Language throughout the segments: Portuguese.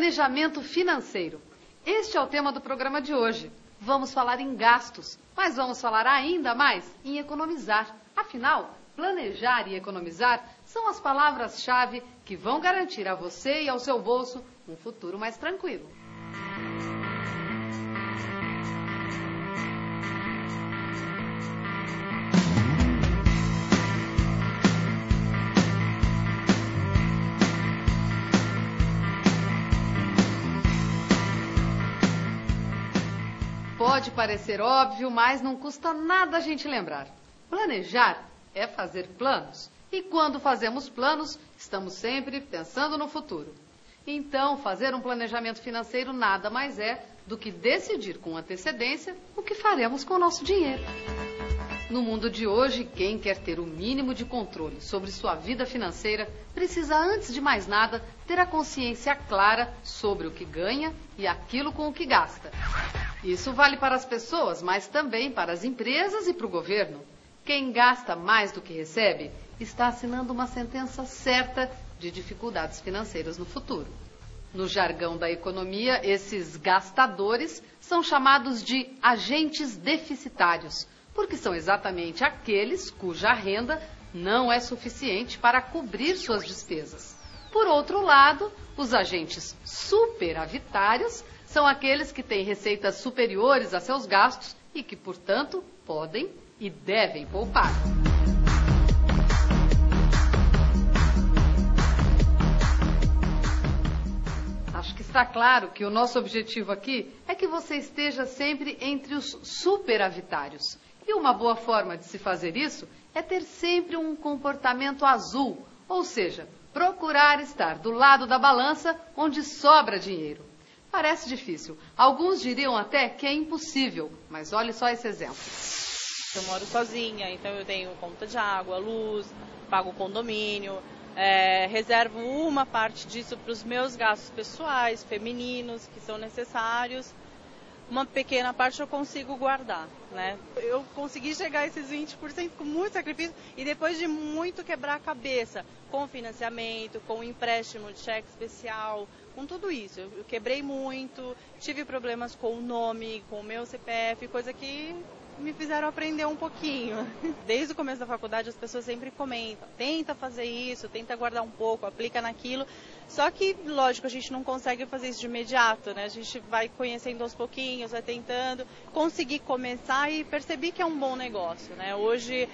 Planejamento financeiro. Este é o tema do programa de hoje. Vamos falar em gastos, mas vamos falar ainda mais em economizar. Afinal, planejar e economizar são as palavras-chave que vão garantir a você e ao seu bolso um futuro mais tranquilo. Pode parecer óbvio, mas não custa nada a gente lembrar. Planejar é fazer planos. E quando fazemos planos, estamos sempre pensando no futuro. Então, fazer um planejamento financeiro nada mais é do que decidir com antecedência o que faremos com o nosso dinheiro. No mundo de hoje, quem quer ter o mínimo de controle sobre sua vida financeira precisa, antes de mais nada, ter a consciência clara sobre o que ganha e aquilo com o que gasta. Isso vale para as pessoas, mas também para as empresas e para o governo. Quem gasta mais do que recebe está assinando uma sentença certa de dificuldades financeiras no futuro. No jargão da economia, esses gastadores são chamados de agentes deficitários, porque são exatamente aqueles cuja renda não é suficiente para cobrir suas despesas. Por outro lado, os agentes superavitários são aqueles que têm receitas superiores a seus gastos e que, portanto, podem e devem poupar. Acho que está claro que o nosso objetivo aqui é que você esteja sempre entre os superavitários. E uma boa forma de se fazer isso é ter sempre um comportamento azul, ou seja, procurar estar do lado da balança onde sobra dinheiro. Parece difícil. Alguns diriam até que é impossível, mas olhe só esse exemplo. Eu moro sozinha, então eu tenho conta de água, luz, pago condomínio, reservo uma parte disso para os meus gastos pessoais, femininos, que são necessários. Uma pequena parte eu consigo guardar, né? Eu consegui chegar a esses 20% com muito sacrifício e depois de muito quebrar a cabeça, com financiamento, com empréstimo de cheque especial, com tudo isso. Eu quebrei muito, tive problemas com o nome, com o meu CPF, coisa que me fizeram aprender um pouquinho. Desde o começo da faculdade as pessoas sempre comentam, tenta fazer isso, tenta guardar um pouco, aplica naquilo. Só que, lógico, a gente não consegue fazer isso de imediato, né? A gente vai conhecendo aos pouquinhos, vai tentando conseguir começar e perceber que é um bom negócio, né? Hoje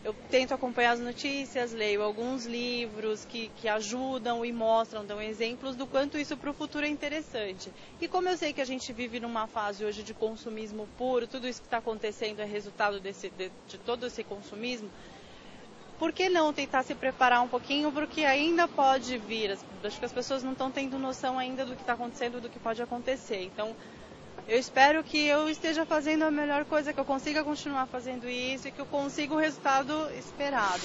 eu tento acompanhar as notícias, leio alguns livros que ajudam e mostram, dão exemplos do quanto isso para o futuro é interessante. E como eu sei que a gente vive numa fase hoje de consumismo puro, tudo isso que está acontecendo é resultado de todo esse consumismo, por que não tentar se preparar um pouquinho, porque ainda pode vir. Acho que as pessoas não estão tendo noção ainda do que está acontecendo, do que pode acontecer. Então, eu espero que eu esteja fazendo a melhor coisa, que eu consiga continuar fazendo isso e que eu consiga o resultado esperado.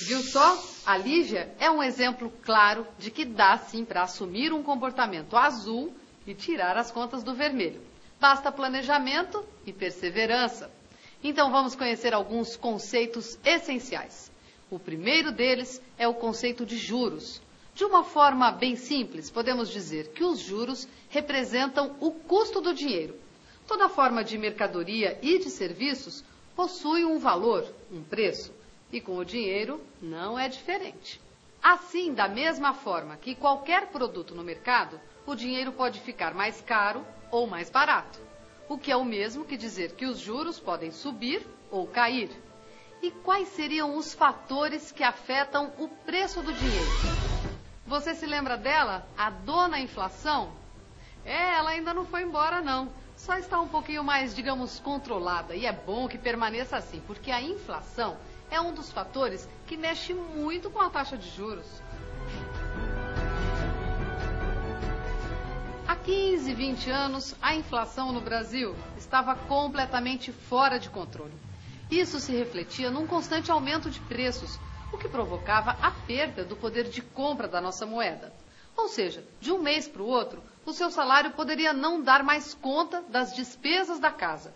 Viu só? A Lívia é um exemplo claro de que dá sim para assumir um comportamento azul e tirar as contas do vermelho. Basta planejamento e perseverança. Então vamos conhecer alguns conceitos essenciais. O primeiro deles é o conceito de juros. De uma forma bem simples, podemos dizer que os juros representam o custo do dinheiro. Toda forma de mercadoria e de serviços possui um valor, um preço, e com o dinheiro não é diferente. Assim, da mesma forma que qualquer produto no mercado, o dinheiro pode ficar mais caro ou mais barato. O que é o mesmo que dizer que os juros podem subir ou cair. E quais seriam os fatores que afetam o preço do dinheiro? Você se lembra dela? A dona inflação? Ela ainda não foi embora não. Só está um pouquinho mais, digamos, controlada. E é bom que permaneça assim, porque a inflação é um dos fatores que mexe muito com a taxa de juros. Há 15, 20 anos, a inflação no Brasil estava completamente fora de controle. Isso se refletia num constante aumento de preços, o que provocava a perda do poder de compra da nossa moeda. Ou seja, de um mês para o outro, o seu salário poderia não dar mais conta das despesas da casa.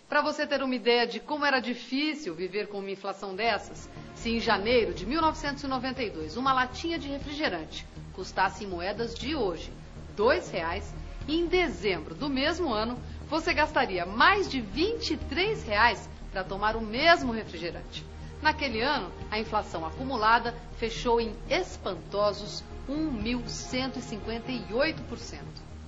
Para você ter uma ideia de como era difícil viver com uma inflação dessas, se em janeiro de 1992 uma latinha de refrigerante custasse em moedas de hoje R$ 2 e em dezembro do mesmo ano você gastaria mais de R$ 23 para tomar o mesmo refrigerante. Naquele ano, a inflação acumulada fechou em espantosos 1.158%.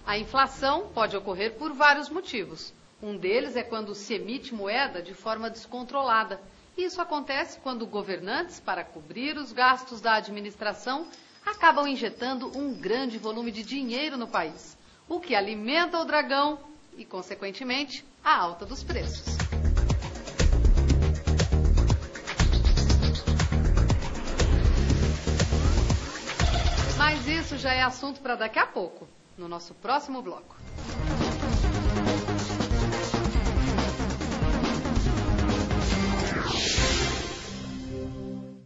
A inflação pode ocorrer por vários motivos. Um deles é quando se emite moeda de forma descontrolada. Isso acontece quando governantes, para cobrir os gastos da administração, acabam injetando um grande volume de dinheiro no país, o que alimenta o dragão e, consequentemente, a alta dos preços. Mas isso já é assunto para daqui a pouco, no nosso próximo bloco.